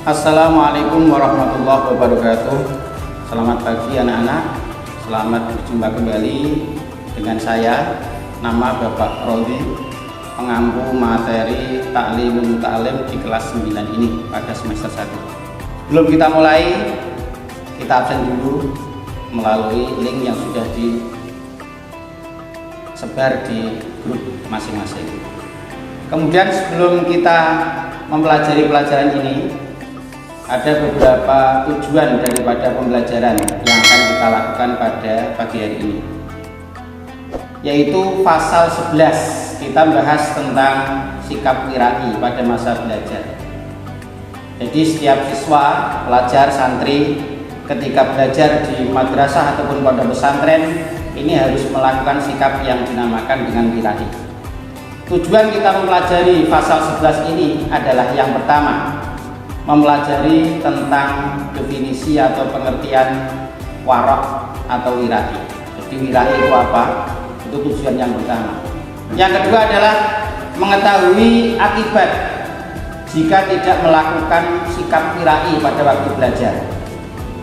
Assalamualaikum warahmatullahi wabarakatuh. Selamat pagi anak-anak. Selamat berjumpa kembali dengan saya, nama Bapak Rodi, pengampu materi Ta'limul Muta'alim di kelas 9 ini pada semester 1. Belum kita mulai, kita absen dulu melalui link yang sudah disebar di grup masing-masing. Kemudian sebelum kita mempelajari pelajaran ini, ada beberapa tujuan daripada pembelajaran yang akan kita lakukan pada pagi hari ini, yaitu pasal 11. Kita bahas tentang sikap qira'i pada masa belajar. Jadi setiap siswa, pelajar, santri ketika belajar di madrasah ataupun pondok pesantren ini harus melakukan sikap yang dinamakan dengan qira'i. Tujuan kita mempelajari pasal 11 ini adalah yang pertama, mempelajari tentang definisi atau pengertian warok atau wira'i. Jadi wira'i itu apa? Itu tujuan yang pertama. Yang kedua adalah mengetahui akibat jika tidak melakukan sikap wira'i pada waktu belajar.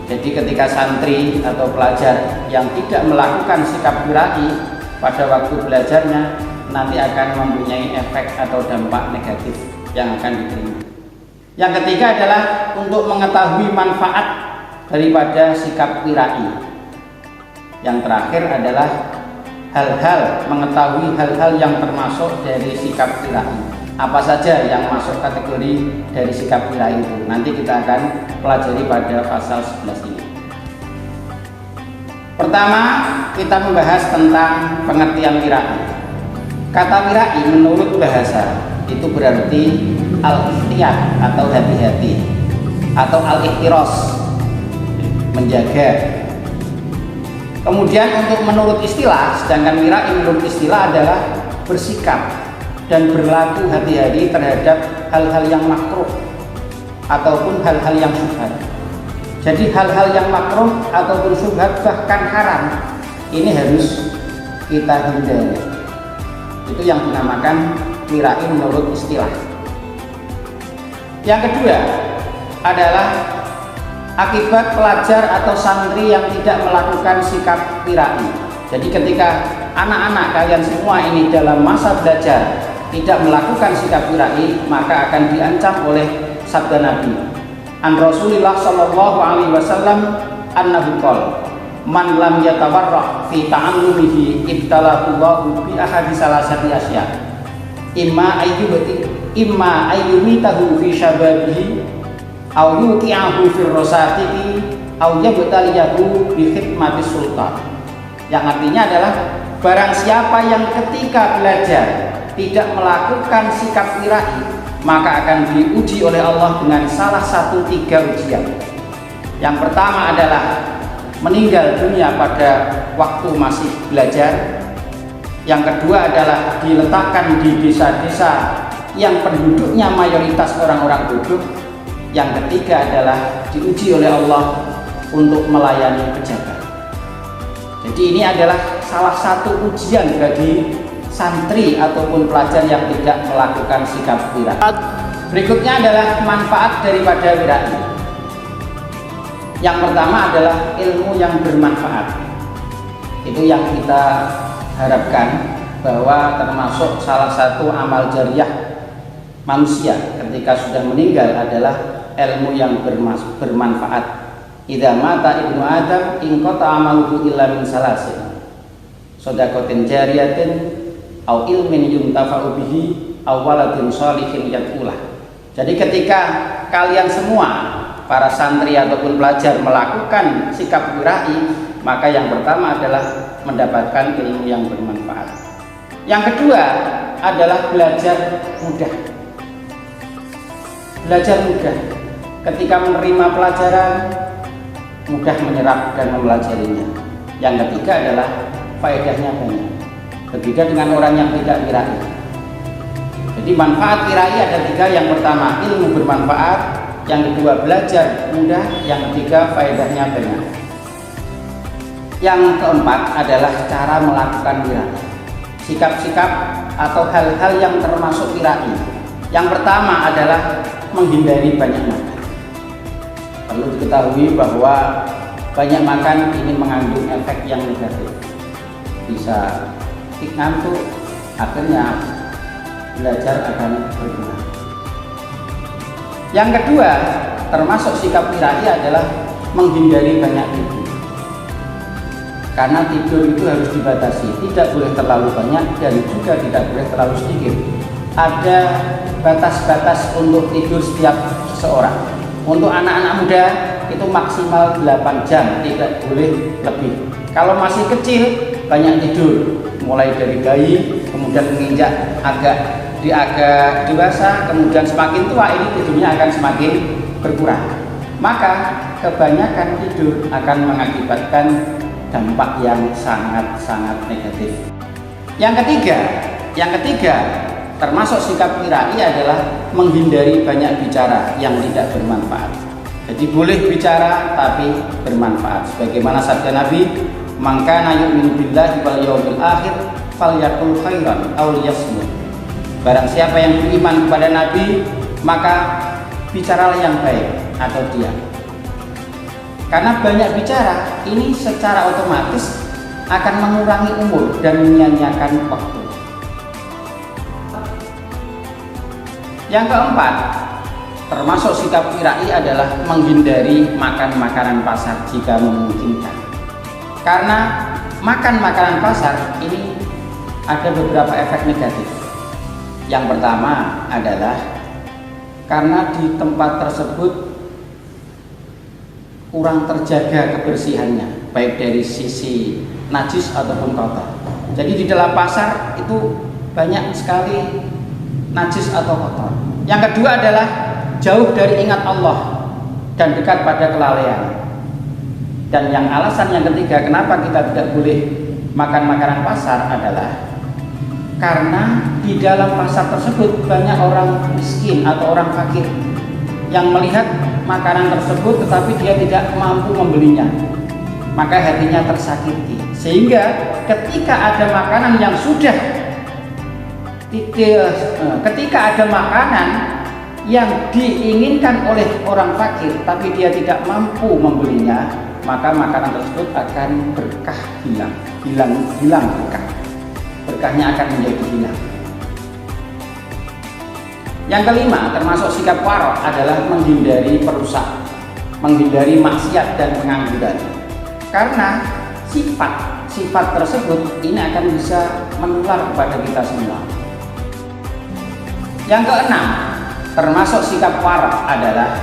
Jadi ketika santri atau pelajar yang tidak melakukan sikap wira'i pada waktu belajarnya, nanti akan mempunyai efek atau dampak negatif yang akan diterima. Yang ketiga adalah untuk mengetahui manfaat daripada sikap qira'i. Yang terakhir adalah mengetahui hal-hal yang termasuk dari sikap qira'i. Apa saja yang masuk kategori dari sikap qira'i itu nanti kita akan pelajari pada pasal 11 ini. Pertama, kita membahas tentang pengertian qira'i. Kata qira'i menurut bahasa itu berarti al-ihtiyat atau hati-hati, atau al-ihtiros, menjaga. Kemudian untuk menurut istilah, sedangkan qira'i menurut istilah adalah bersikap dan berlaku hati-hati terhadap hal-hal yang makruh ataupun hal-hal yang syubhat. Jadi hal-hal yang makruh ataupun syubhat bahkan haram ini harus kita hindari. Itu yang dinamakan qira'i menurut istilah. Yang kedua adalah akibat pelajar atau santri yang tidak melakukan sikap qira'i. Jadi ketika anak-anak kalian semua ini dalam masa belajar tidak melakukan sikap qira'i, maka akan diancam oleh sabda Nabi an Rasulillah sallallahu alaihi wasallam annahu qala man lam yatawarra fi ta'allumihi ibtalaqullahu bi ahadi salasati asya imma ayyumitahu fi syababihi aw yuqi'ahu fi rosatihi aw yabtaliyahu bi khidmati sultan. Yang artinya adalah barang siapa yang ketika belajar tidak melakukan sikap qira'i, maka akan diuji oleh Allah dengan salah satu 3 ujian. Yang pertama adalah meninggal dunia pada waktu masih belajar. Yang kedua adalah diletakkan di desa-desa yang penduduknya mayoritas orang-orang bodoh. Yang ketiga adalah diuji oleh Allah untuk melayani pejabat. Jadi ini adalah salah satu ujian bagi santri ataupun pelajar yang tidak melakukan sikap qira'i. Berikutnya adalah manfaat daripada qira'i. Yang pertama adalah ilmu yang bermanfaat. Itu yang kita harapkan, bahwa termasuk salah satu amal jariyah manusia ketika sudah meninggal adalah ilmu yang bermanfaat. Idza mata ibnu adam inqata amaluhu illa min salasin shadaqatin jariyatin au ilmin yuntafa'u bihi aw waladin shalihin yad'ulah. Jadi ketika kalian semua para santri ataupun pelajar melakukan sikap qira'i, maka yang pertama adalah mendapatkan ilmu yang bermanfaat. Yang kedua adalah belajar mudah. Belajar mudah. Ketika menerima pelajaran, mudah menyerap dan mempelajarinya. Yang ketiga adalah faedahnya banyak. Berbeda dengan orang yang tidak qira'i. Jadi manfaat qira'i ada 3. Yang pertama ilmu bermanfaat, yang kedua belajar mudah, yang ketiga faedahnya banyak. Yang keempat adalah cara melakukan qira'i. Sikap-sikap atau hal-hal yang termasuk qira'i. Yang pertama adalah menghindari banyak makan. Perlu diketahui bahwa banyak makan ini mengandung efek yang negatif, bisa ngantuk, akhirnya belajar akan berkurang. Yang kedua, termasuk sikap kirai adalah menghindari banyak tidur. Karena tidur itu harus dibatasi, tidak boleh terlalu banyak dan juga tidak boleh terlalu sedikit. Ada batas-batas untuk tidur setiap seseorang. Untuk anak-anak muda itu maksimal 8 jam, tidak boleh lebih. Kalau masih kecil banyak tidur, mulai dari bayi kemudian menginjak agak dewasa, kemudian semakin tua ini tidurnya akan semakin berkurang. Maka kebanyakan tidur akan mengakibatkan dampak yang sangat-sangat negatif. Yang ketiga termasuk sikap kirai adalah menghindari banyak bicara yang tidak bermanfaat. Jadi boleh bicara tapi bermanfaat. Sebagaimana sabda Nabi, "Man kana yu'minu billahi wal yawmil akhir falyaqul khairan aw liyasmut." Barang siapa yang beriman kepada Nabi, maka bicaralah yang baik atau diam. Karena banyak bicara ini secara otomatis akan mengurangi umur dan menyia-nyiakan waktu. Yang keempat, termasuk sikap kirai adalah menghindari makan makanan pasar jika memungkinkan. Karena makan makanan pasar ini ada beberapa efek negatif. Yang pertama adalah karena di tempat tersebut kurang terjaga kebersihannya, baik dari sisi najis ataupun kotor. Jadi di dalam pasar itu banyak sekali najis atau kotor. Yang kedua adalah jauh dari ingat Allah dan dekat pada kelalaian. Dan yang alasan yang ketiga kenapa kita tidak boleh makan makanan pasar adalah karena di dalam pasar tersebut banyak orang miskin atau orang fakir yang melihat makanan tersebut tetapi dia tidak mampu membelinya, maka hatinya tersakiti. Sehingga ketika ada makanan yang sudah ketika ada makanan yang diinginkan oleh orang fakir tapi dia tidak mampu membelinya, maka makanan tersebut akan berkah hilang berkahnya akan menjadi hilang. Yang kelima, termasuk sikap warok adalah menghindari perusak, menghindari maksiat dan pengangguran. Karena sifat tersebut ini akan bisa menular kepada kita semua. Yang keenam, termasuk sikap warok adalah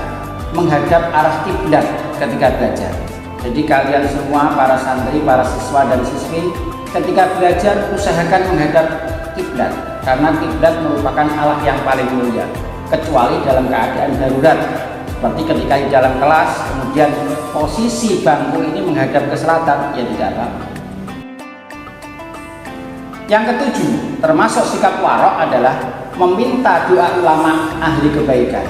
menghadap arah kiblat ketika belajar. Jadi kalian semua, para santri, para siswa dan siswi, ketika belajar usahakan menghadap kiblat, karena kiblat merupakan Allah yang paling mulia, kecuali dalam keadaan darurat, seperti ketika di dalam kelas kemudian posisi bangku ini menghadap ke selatan, ya tidak apa-apa. Yang ketujuh, termasuk sikap warok adalah meminta doa ulama ahli kebaikan.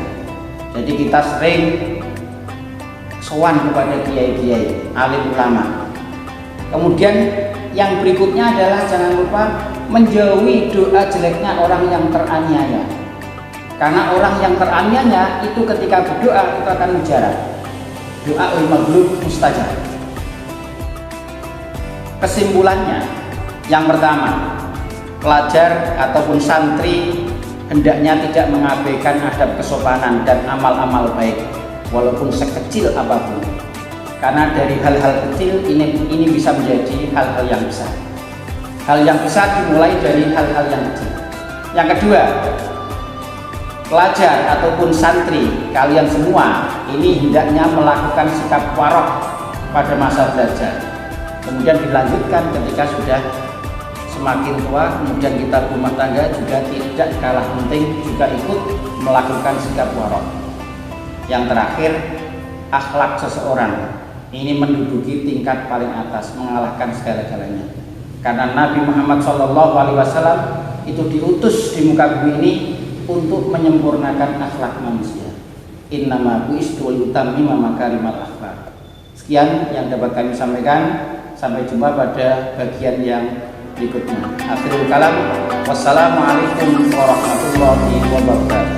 Jadi kita sering sowan kepada kiai-kiai, alim ulama. Kemudian yang berikutnya adalah jangan lupa menjauhi doa jeleknya orang yang teraniaya. Karena orang yang teraniaya itu ketika berdoa itu akan mujarab. Doa al-maghlub mustajab. Kesimpulannya, yang pertama, pelajar ataupun santri hendaknya tidak mengabaikan adab kesopanan dan amal-amal baik walaupun sekecil apapun. Karena dari hal-hal kecil ini bisa menjadi hal-hal yang besar. Hal yang besar dimulai dari hal-hal yang kecil. Yang kedua, pelajar ataupun santri kalian semua ini hendaknya melakukan sikap warok pada masa belajar. Kemudian dilanjutkan ketika sudah semakin tua, kemudian kita rumah tangga juga tidak kalah penting juga ikut melakukan sikap warok. Yang terakhir, akhlak seseorang ini menduduki tingkat paling atas, mengalahkan segala-galanya. Karena Nabi Muhammad SAW itu diutus di muka bumi ini untuk menyempurnakan akhlak manusia. Innama bu'istu liyutammima makarimal akhlak. Sekian yang dapat kami sampaikan. Sampai jumpa pada bagian yang berikutnya. Akhirul kalam. Wassalamualaikum warahmatullahi wabarakatuh.